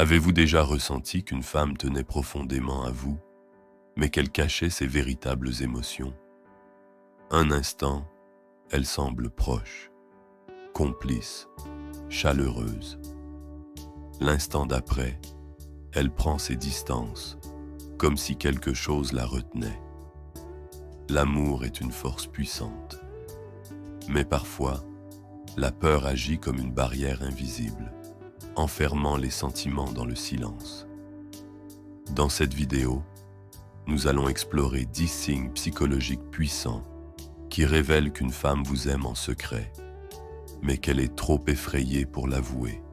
Avez-vous déjà ressenti qu'une femme tenait profondément à vous, mais qu'elle cachait ses véritables émotions? Un instant, elle semble proche, complice, chaleureuse. L'instant d'après, elle prend ses distances, comme si quelque chose la retenait. L'amour est une force puissante, mais parfois, la peur agit comme une barrière invisible, enfermant les sentiments dans le silence. Dans cette vidéo, nous allons explorer 10 signes psychologiques puissants qui révèlent qu'une femme vous aime en secret, mais qu'elle est trop effrayée pour l'avouer.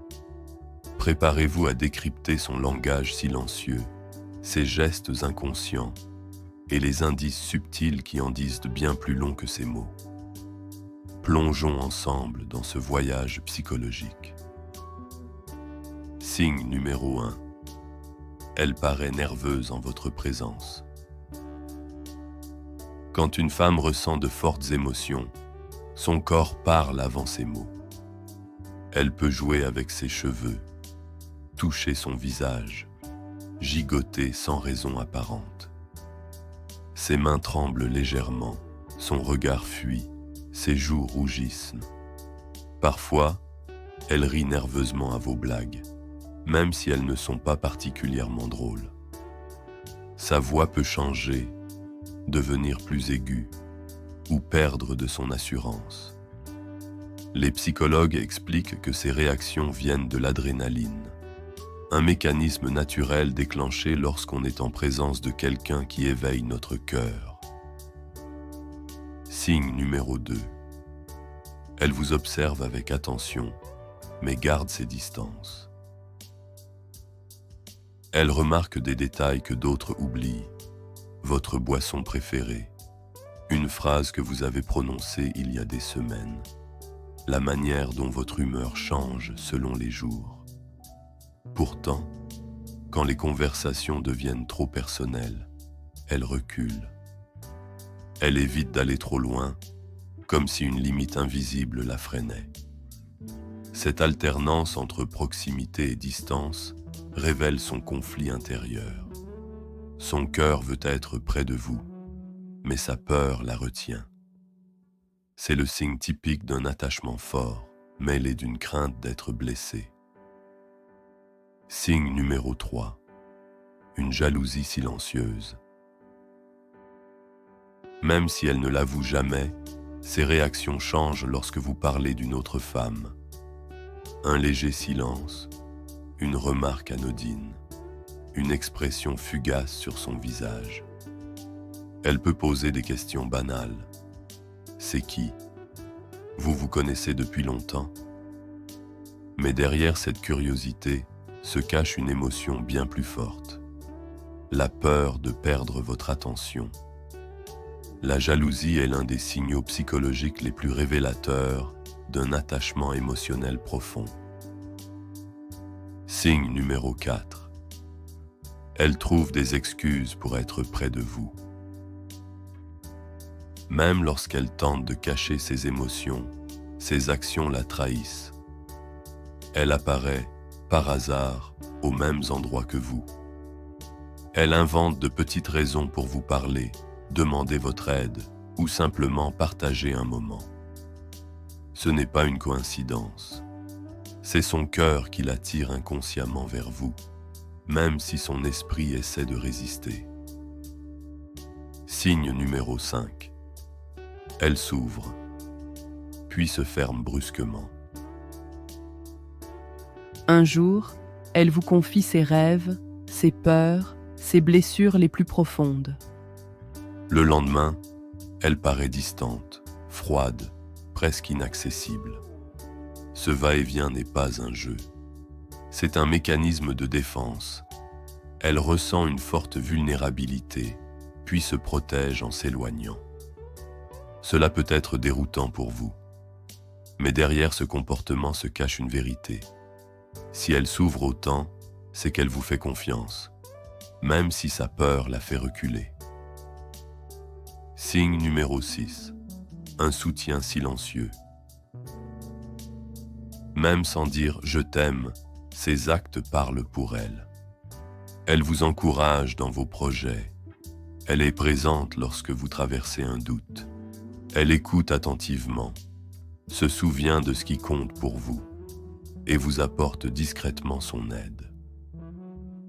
Préparez-vous à décrypter son langage silencieux, ses gestes inconscients et les indices subtils qui en disent de bien plus long que ses mots. Plongeons ensemble dans ce voyage psychologique. Signe numéro 1. Elle paraît nerveuse en votre présence. Quand une femme ressent de fortes émotions, son corps parle avant ses mots. Elle peut jouer avec ses cheveux, toucher son visage, gigoter sans raison apparente. Ses mains tremblent légèrement, son regard fuit, ses joues rougissent. Parfois, elle rit nerveusement à vos blagues, même si elles ne sont pas particulièrement drôles. Sa voix peut changer, devenir plus aiguë ou perdre de son assurance. Les psychologues expliquent que ces réactions viennent de l'adrénaline, un mécanisme naturel déclenché lorsqu'on est en présence de quelqu'un qui éveille notre cœur. Signe numéro 2. Elle vous observe avec attention, mais garde ses distances. Elle remarque des détails que d'autres oublient. Votre boisson préférée, une phrase que vous avez prononcée il y a des semaines, la manière dont votre humeur change selon les jours. Pourtant, quand les conversations deviennent trop personnelles, elle recule. Elle évite d'aller trop loin, comme si une limite invisible la freinait. Cette alternance entre proximité et distance révèle son conflit intérieur. Son cœur veut être près de vous, mais sa peur la retient. C'est le signe typique d'un attachement fort, mêlé d'une crainte d'être blessé. Signe numéro 3. Une jalousie silencieuse. Même si elle ne l'avoue jamais, ses réactions changent lorsque vous parlez d'une autre femme. Un léger silence, une remarque anodine, une expression fugace sur son visage. Elle peut poser des questions banales. C'est qui? Vous vous connaissez depuis longtemps? Mais derrière cette curiosité se cache une émotion bien plus forte. La peur de perdre votre attention. La jalousie est l'un des signaux psychologiques les plus révélateurs d'un attachement émotionnel profond. Signe numéro 4. Elle trouve des excuses pour être près de vous. Même lorsqu'elle tente de cacher ses émotions, ses actions la trahissent. Elle apparaît, par hasard, aux mêmes endroits que vous. Elle invente de petites raisons pour vous parler, demander votre aide ou simplement partager un moment. Ce n'est pas une coïncidence. C'est son cœur qui l'attire inconsciemment vers vous, même si son esprit essaie de résister. Signe numéro 5. Elle s'ouvre, puis se ferme brusquement. Un jour, elle vous confie ses rêves, ses peurs, ses blessures les plus profondes. Le lendemain, elle paraît distante, froide, presque inaccessible. Ce va-et-vient n'est pas un jeu. C'est un mécanisme de défense. Elle ressent une forte vulnérabilité, puis se protège en s'éloignant. Cela peut être déroutant pour vous. Mais derrière ce comportement se cache une vérité. Si elle s'ouvre autant, c'est qu'elle vous fait confiance, même si sa peur la fait reculer. Signe numéro 6. Un soutien silencieux. Même sans dire « je t'aime », Ses actes parlent pour elle. Elle vous encourage dans vos projets. Elle est présente lorsque vous traversez un doute. Elle écoute attentivement, se souvient de ce qui compte pour vous et vous apporte discrètement son aide.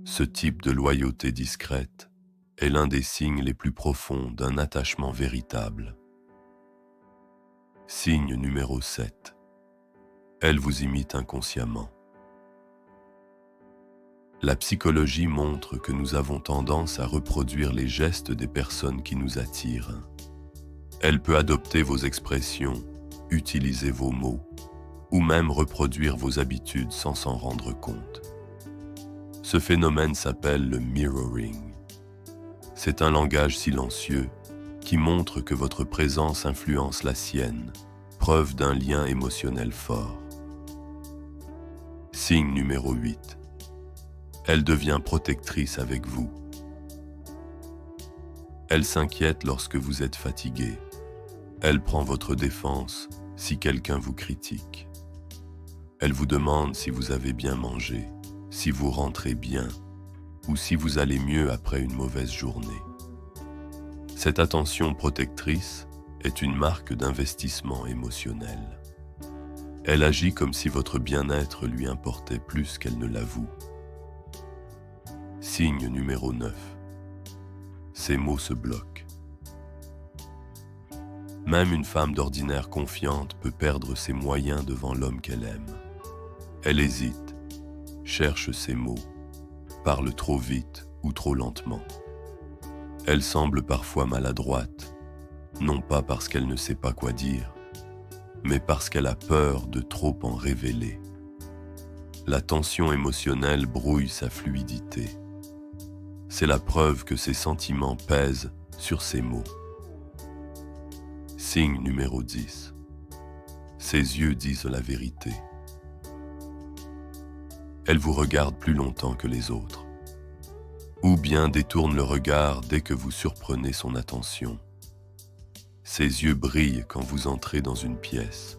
Ce type de loyauté discrète est l'un des signes les plus profonds d'un attachement véritable. Signe numéro 7. Elle vous imite inconsciemment. La psychologie montre que nous avons tendance à reproduire les gestes des personnes qui nous attirent. Elle peut adopter vos expressions, utiliser vos mots, ou même reproduire vos habitudes sans s'en rendre compte. Ce phénomène s'appelle le mirroring. C'est un langage silencieux qui montre que votre présence influence la sienne, preuve d'un lien émotionnel fort. Signe numéro 8. Elle devient protectrice avec vous. Elle s'inquiète lorsque vous êtes fatigué. Elle prend votre défense si quelqu'un vous critique. Elle vous demande si vous avez bien mangé, si vous rentrez bien ou si vous allez mieux après une mauvaise journée. Cette attention protectrice est une marque d'investissement émotionnel. Elle agit comme si votre bien-être lui importait plus qu'elle ne l'avoue. Signe numéro 9. Ces mots se bloquent. Même une femme d'ordinaire confiante peut perdre ses moyens devant l'homme qu'elle aime. Elle hésite, cherche ses mots, parle trop vite ou trop lentement. Elle semble parfois maladroite, non pas parce qu'elle ne sait pas quoi dire, mais parce qu'elle a peur de trop en révéler. La tension émotionnelle brouille sa fluidité. C'est la preuve que ses sentiments pèsent sur ses mots. Signe numéro 10. Ses yeux disent la vérité. Elle vous regarde plus longtemps que les autres, ou bien détourne le regard dès que vous surprenez son attention. Ses yeux brillent quand vous entrez dans une pièce,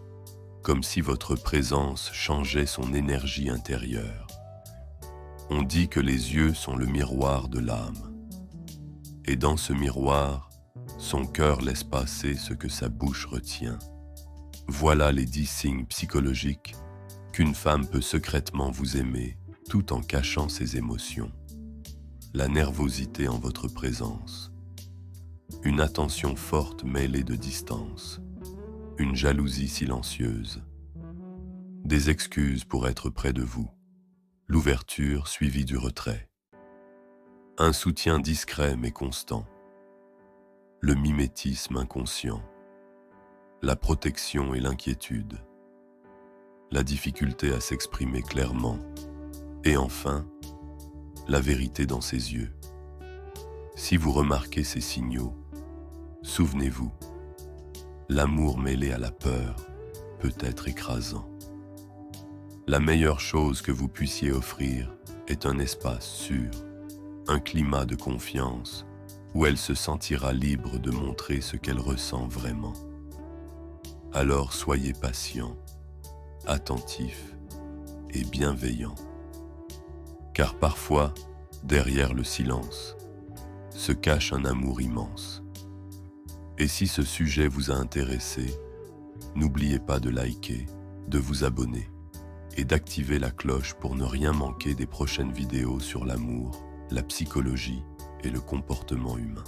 comme si votre présence changeait son énergie intérieure. On dit que les yeux sont le miroir de l'âme. Et dans ce miroir, son cœur laisse passer ce que sa bouche retient. Voilà les 10 signes psychologiques qu'une femme peut secrètement vous aimer tout en cachant ses émotions. La nervosité en votre présence, une attention forte mêlée de distance, une jalousie silencieuse, des excuses pour être près de vous, l'ouverture suivie du retrait, un soutien discret mais constant, le mimétisme inconscient, la protection et l'inquiétude, la difficulté à s'exprimer clairement, et enfin, la vérité dans ses yeux. Si vous remarquez ces signaux, souvenez-vous, l'amour mêlé à la peur peut être écrasant. La meilleure chose que vous puissiez offrir est un espace sûr, un climat de confiance où elle se sentira libre de montrer ce qu'elle ressent vraiment. Alors soyez patient, attentif et bienveillant. Car parfois, derrière le silence, se cache un amour immense. Et si ce sujet vous a intéressé, n'oubliez pas de liker, de vous abonner et d'activer la cloche pour ne rien manquer des prochaines vidéos sur l'amour, la psychologie et le comportement humain.